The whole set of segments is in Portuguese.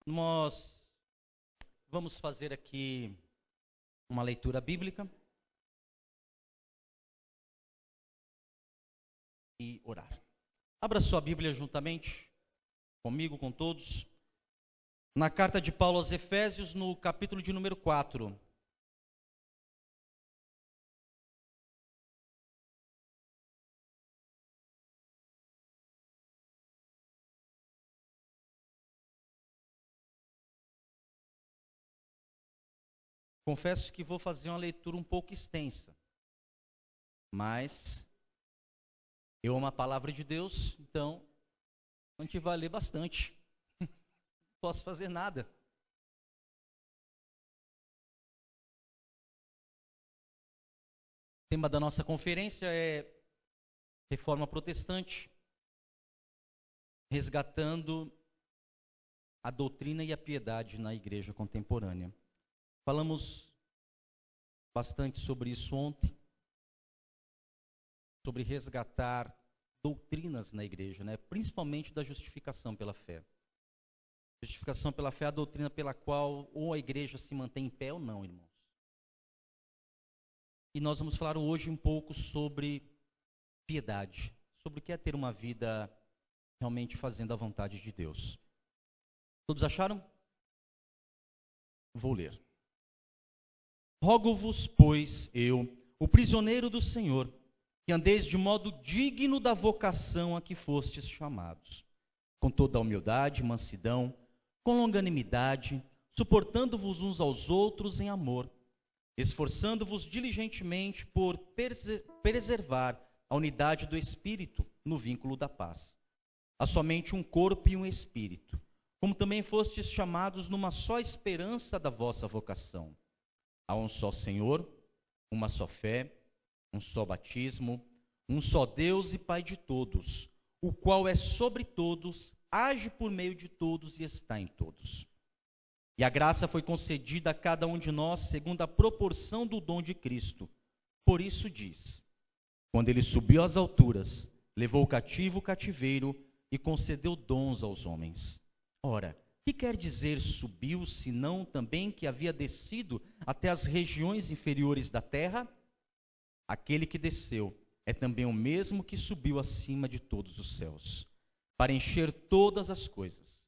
Nós vamos fazer aqui uma leitura bíblica e orar. Abra sua Bíblia juntamente comigo, com todos, na carta de Paulo aos Efésios, no capítulo de número 4. Confesso que vou fazer uma leitura um pouco extensa, mas eu amo a palavra de Deus, então a gente vai ler bastante. Não posso fazer nada. O tema da nossa conferência é Reforma Protestante, resgatando a doutrina e a piedade na igreja contemporânea. Falamos bastante sobre isso ontem, sobre resgatar doutrinas na igreja, principalmente da justificação pela fé. Justificação pela fé é a doutrina pela qual ou a igreja se mantém em pé ou não, irmãos. E nós vamos falar hoje um pouco sobre piedade, sobre o que é ter uma vida realmente fazendo a vontade de Deus. Todos acharam? Vou ler. Rogo-vos, pois, eu, o prisioneiro do Senhor, que andeis de modo digno da vocação a que fostes chamados, com toda a humildade, mansidão, com longanimidade, suportando-vos uns aos outros em amor, esforçando-vos diligentemente por preservar a unidade do Espírito no vínculo da paz. Há somente um corpo e um Espírito, como também fostes chamados numa só esperança da vossa vocação. Há um só Senhor, uma só fé, um só batismo, um só Deus e Pai de todos, o qual é sobre todos, age por meio de todos e está em todos. E a graça foi concedida a cada um de nós segundo a proporção do dom de Cristo. Por isso diz, quando ele subiu às alturas, levou cativo o cativeiro e concedeu dons aos homens. Ora, que quer dizer subiu, senão também que havia descido até as regiões inferiores da terra? Aquele que desceu é também o mesmo que subiu acima de todos os céus, para encher todas as coisas.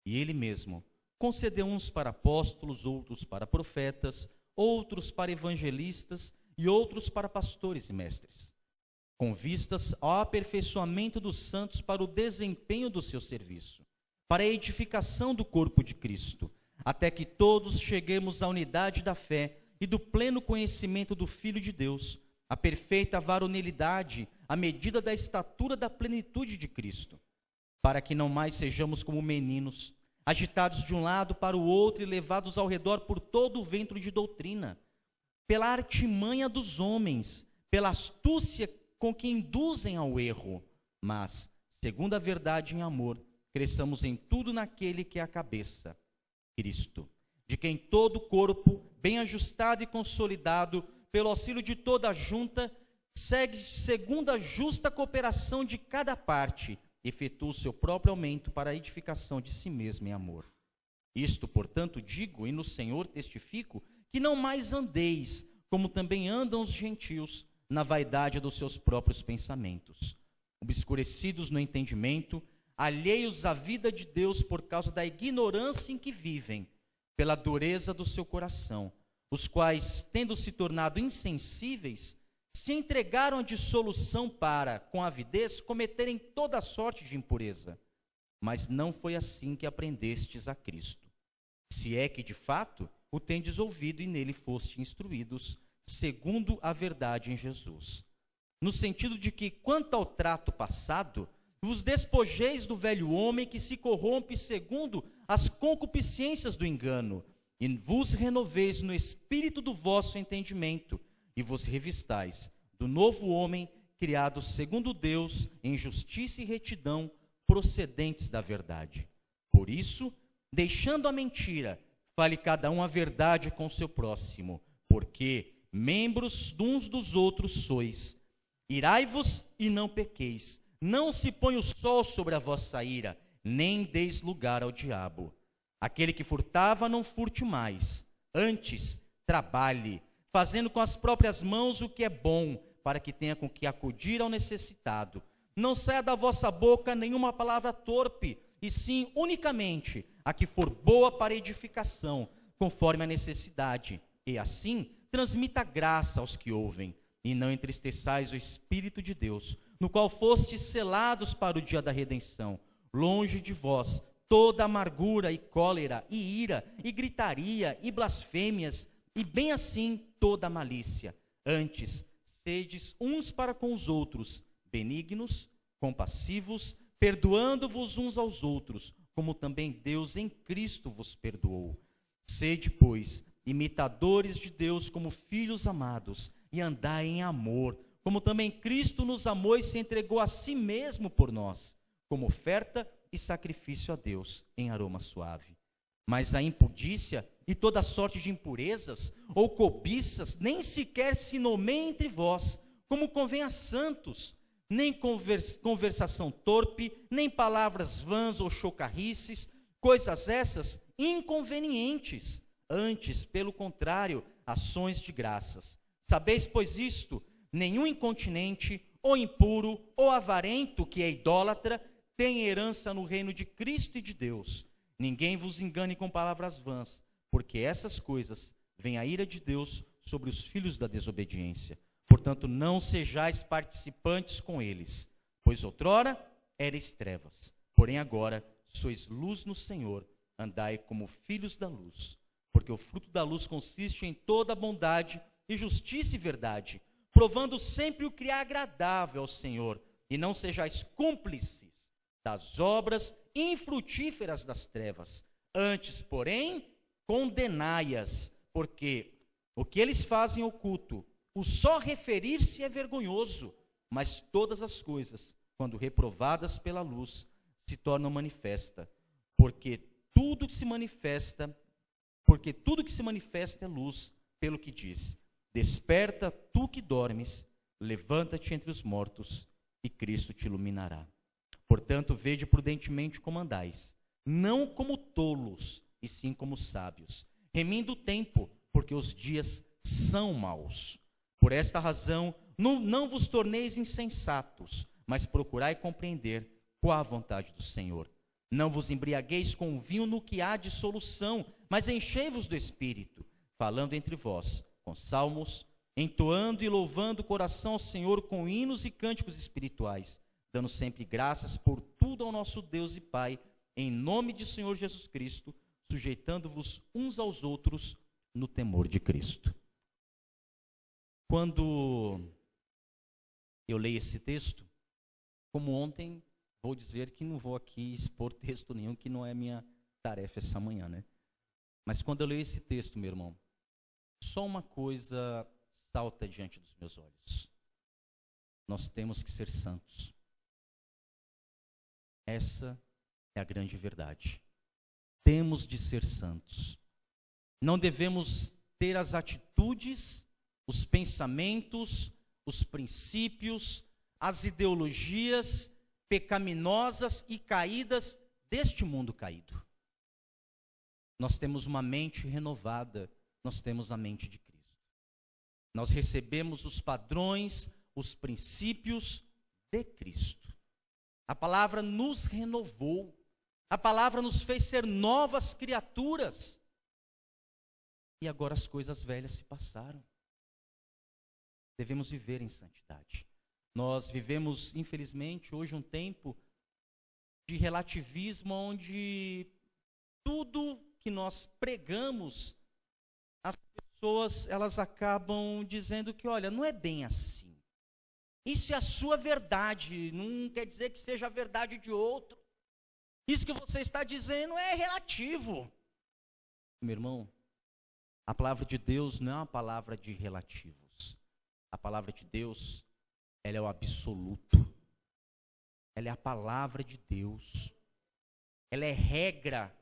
E ele mesmo concedeu uns para apóstolos, outros para profetas, outros para evangelistas e outros para pastores e mestres, com vistas ao aperfeiçoamento dos santos para o desempenho do seu serviço, para a edificação do corpo de Cristo, até que todos cheguemos à unidade da fé e do pleno conhecimento do Filho de Deus, a perfeita varonilidade, à medida da estatura da plenitude de Cristo, para que não mais sejamos como meninos, agitados de um lado para o outro e levados ao redor por todo o vento de doutrina, pela artimanha dos homens, pela astúcia com que induzem ao erro, mas, segundo a verdade em amor, cresçamos em tudo naquele que é a cabeça, Cristo, de quem todo o corpo, bem ajustado e consolidado, pelo auxílio de toda a junta, segue segundo a justa cooperação de cada parte, efetua o seu próprio aumento para a edificação de si mesmo em amor. Isto, portanto, digo, e no Senhor testifico, que não mais andeis, como também andam os gentios, na vaidade dos seus próprios pensamentos, obscurecidos no entendimento, alheios à vida de Deus por causa da ignorância em que vivem, pela dureza do seu coração, os quais, tendo se tornado insensíveis, se entregaram à dissolução para, com avidez, cometerem toda sorte de impureza. Mas não foi assim que aprendestes a Cristo. Se é que, de fato, o tendes ouvido e nele foste instruídos, segundo a verdade em Jesus. No sentido de que, quanto ao trato passado, vos despojeis do velho homem que se corrompe segundo as concupiscências do engano, e vos renoveis no espírito do vosso entendimento, e vos revistais do novo homem, criado segundo Deus, em justiça e retidão, procedentes da verdade. Por isso, deixando a mentira, fale cada um a verdade com seu próximo, porque membros uns dos outros sois. Irai-vos e não pequeis. Não se põe o sol sobre a vossa ira, nem deis lugar ao diabo. Aquele que furtava, não furte mais. Antes, trabalhe, fazendo com as próprias mãos o que é bom, para que tenha com que acudir ao necessitado. Não saia da vossa boca nenhuma palavra torpe, e sim unicamente a que for boa para edificação, conforme a necessidade. E assim, transmita graça aos que ouvem, e não entristeçais o Espírito de Deus, no qual fostes selados para o dia da redenção. Longe de vós toda amargura e cólera e ira e gritaria e blasfêmias, e bem assim toda malícia. Antes, sedes uns para com os outros, benignos, compassivos, perdoando-vos uns aos outros, como também Deus em Cristo vos perdoou. Sede, pois, imitadores de Deus como filhos amados, e andai em amor, como também Cristo nos amou e se entregou a si mesmo por nós, como oferta e sacrifício a Deus em aroma suave. Mas a impudícia e toda sorte de impurezas ou cobiças nem sequer se nomeiem entre vós, como convém a santos, nem conversação torpe, nem palavras vãs ou chocarrices, coisas essas inconvenientes. Antes, pelo contrário, ações de graças. Sabeis, pois, isto: nenhum incontinente, ou impuro, ou avarento, que é idólatra, tem herança no reino de Cristo e de Deus. Ninguém vos engane com palavras vãs, porque essas coisas vem a ira de Deus sobre os filhos da desobediência. Portanto, não sejais participantes com eles, pois outrora erais trevas, porém agora sois luz no Senhor, andai como filhos da luz. Porque o fruto da luz consiste em toda bondade e justiça e verdade, provando sempre o que é agradável ao Senhor, e não sejais cúmplices das obras infrutíferas das trevas. Antes, porém, condenai-as, porque o que eles fazem oculto, o só referir-se é vergonhoso, mas todas as coisas, quando reprovadas pela luz, se tornam manifesta, porque tudo que se manifesta é luz, pelo que diz: desperta tu que dormes, levanta-te entre os mortos, e Cristo te iluminará. Portanto, vede prudentemente como andais, não como tolos, e sim como sábios, remindo o tempo, porque os dias são maus. Por esta razão, não vos torneis insensatos, mas procurai compreender qual a vontade do Senhor. Não vos embriagueis com o vinho no que há dissolução, mas enchei-vos do Espírito, falando entre vós com salmos, entoando e louvando o coração ao Senhor com hinos e cânticos espirituais, dando sempre graças por tudo ao nosso Deus e Pai, em nome de Senhor Jesus Cristo, sujeitando-vos uns aos outros no temor de Cristo. Quando eu leio esse texto, como ontem, vou dizer que não vou aqui expor texto nenhum, que não é minha tarefa essa manhã, né? Mas quando eu leio esse texto, meu irmão, só uma coisa salta diante dos meus olhos: nós temos que ser santos. Essa é a grande verdade. Temos de ser santos. Não devemos ter as atitudes, os pensamentos, os princípios, as ideologias pecaminosas e caídas deste mundo caído. Nós temos uma mente renovada, nós temos a mente de Cristo. Nós recebemos os padrões, os princípios de Cristo. A palavra nos renovou, a palavra nos fez ser novas criaturas. E agora as coisas velhas se passaram. Devemos viver em santidade. Nós vivemos, infelizmente, hoje um tempo de relativismo, onde tudo que nós pregamos, as pessoas elas acabam dizendo que, olha, não é bem assim. Isso é a sua verdade, não quer dizer que seja a verdade de outro. Isso que você está dizendo é relativo. Meu irmão, a palavra de Deus não é uma palavra de relativos. A palavra de Deus, ela é o absoluto. Ela é a palavra de Deus. Ela é regra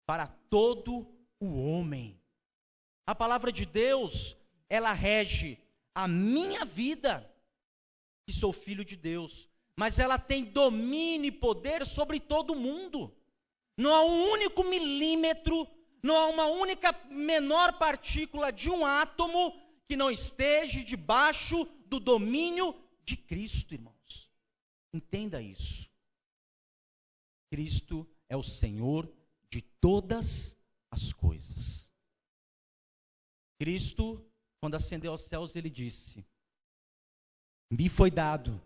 para todo o homem. A palavra de Deus, ela rege a minha vida, que sou filho de Deus, mas ela tem domínio e poder sobre todo mundo. Não há um único milímetro, não há uma única menor partícula de um átomo que não esteja debaixo do domínio de Cristo, irmãos. Entenda isso. Cristo é o Senhor de todas as coisas. Cristo, quando ascendeu aos céus, ele disse: me foi dado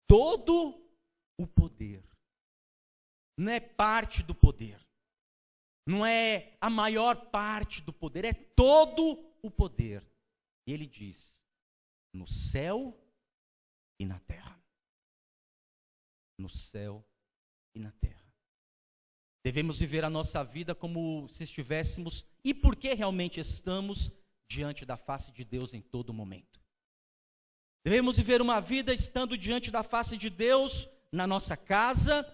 todo o poder. Não é parte do poder, não é a maior parte do poder, é todo o poder. E ele diz: no céu e na terra. No céu e na terra. Devemos viver a nossa vida como se estivéssemos, e porque realmente estamos, diante da face de Deus em todo momento. Devemos viver uma vida estando diante da face de Deus, na nossa casa,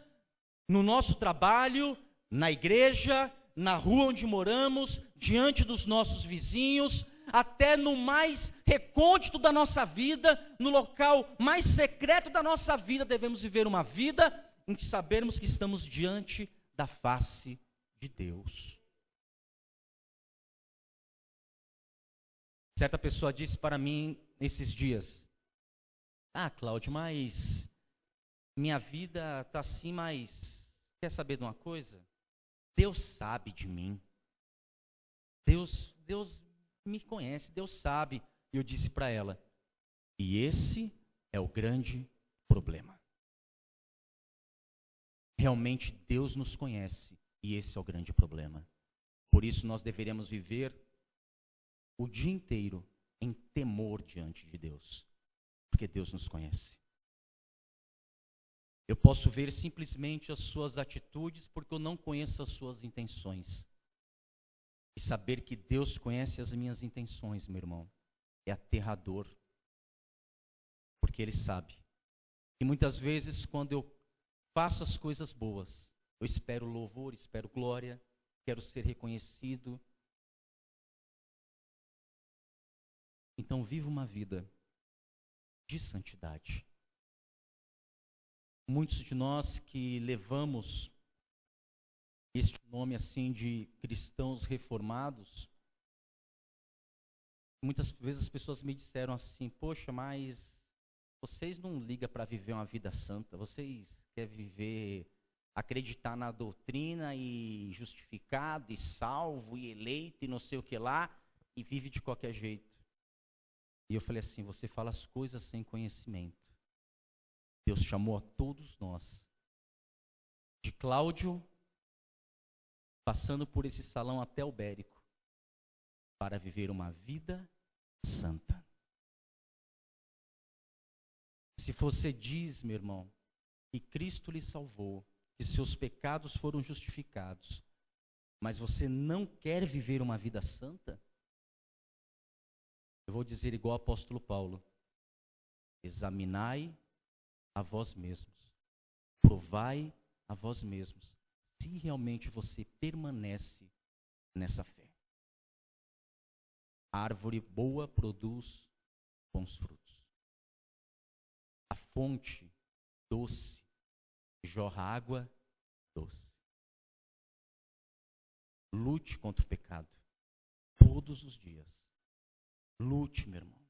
no nosso trabalho, na igreja, na rua onde moramos, diante dos nossos vizinhos, até no mais recôndito da nossa vida, no local mais secreto da nossa vida, devemos viver uma vida em que sabermos que estamos diante da face de Deus. Certa pessoa disse para mim esses dias: Cláudio, mas minha vida está assim, mas quer saber de uma coisa? Deus sabe de mim. Deus me conhece, Deus sabe. E eu disse para ela: e esse é o grande problema. Realmente Deus nos conhece, e esse é o grande problema. Por isso nós deveríamos viver o dia inteiro em temor diante de Deus, porque Deus nos conhece. Eu posso ver simplesmente as suas atitudes, porque eu não conheço as suas intenções. E saber que Deus conhece as minhas intenções, meu irmão, é aterrador. Porque Ele sabe. E muitas vezes, quando eu faço as coisas boas, eu espero louvor, espero glória, quero ser reconhecido. Então, viva uma vida de santidade. Muitos de nós que levamos este nome assim de cristãos reformados, muitas vezes as pessoas me disseram assim: poxa, mas vocês não ligam para viver uma vida santa, vocês querem viver, acreditar na doutrina e justificado, e salvo, e eleito, e não sei o que lá, e vive de qualquer jeito. E eu falei assim: você fala as coisas sem conhecimento. Deus chamou a todos nós, de Cláudio, passando por esse salão até o Bérico, para viver uma vida santa. Se você diz, meu irmão, que Cristo lhe salvou, que seus pecados foram justificados, mas você não quer viver uma vida santa, eu vou dizer igual o apóstolo Paulo: examinai a vós mesmos, provai a vós mesmos, se realmente você permanece nessa fé. A árvore boa produz bons frutos. A fonte doce jorra água doce. Lute contra o pecado todos os dias. Lute, meu irmão.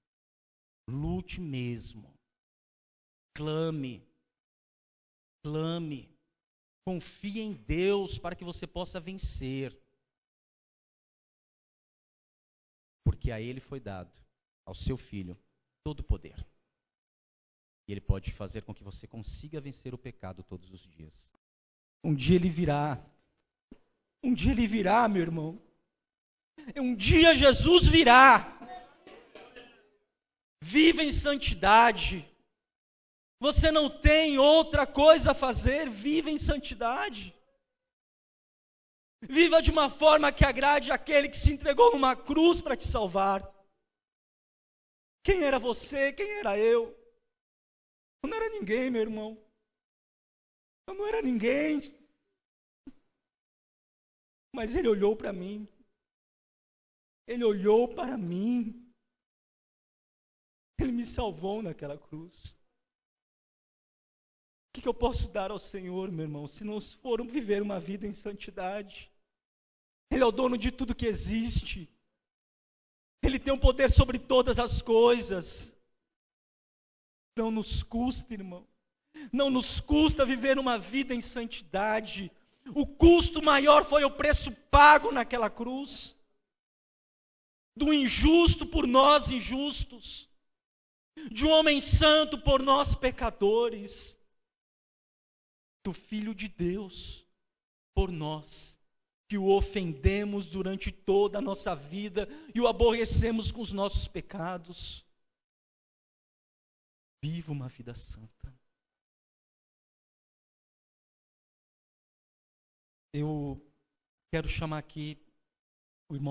Lute mesmo. Clame. Clame. Confie em Deus para que você possa vencer. Porque a Ele foi dado, ao seu Filho, todo o poder. E Ele pode fazer com que você consiga vencer o pecado todos os dias. Um dia Ele virá. Um dia Ele virá, meu irmão. Um dia Jesus virá. Viva em santidade. Você não tem outra coisa a fazer, viva em santidade. Viva de uma forma que agrade aquele que se entregou numa cruz para te salvar. Quem era você? Quem era eu? Eu não era ninguém, meu irmão. Eu não era ninguém. Mas Ele olhou para mim. Ele olhou para mim. Ele me salvou naquela cruz. que eu posso dar ao Senhor, meu irmão, se não for viver uma vida em santidade? Ele é o dono de tudo que existe. Ele tem o poder sobre todas as coisas. Não nos custa, irmão. Não nos custa viver uma vida em santidade. O custo maior foi o preço pago naquela cruz. Do injusto por nós injustos. De um homem santo por nós pecadores. Do Filho de Deus por nós, que o ofendemos durante toda a nossa vida e o aborrecemos com os nossos pecados. Viva uma vida santa. Eu quero chamar aqui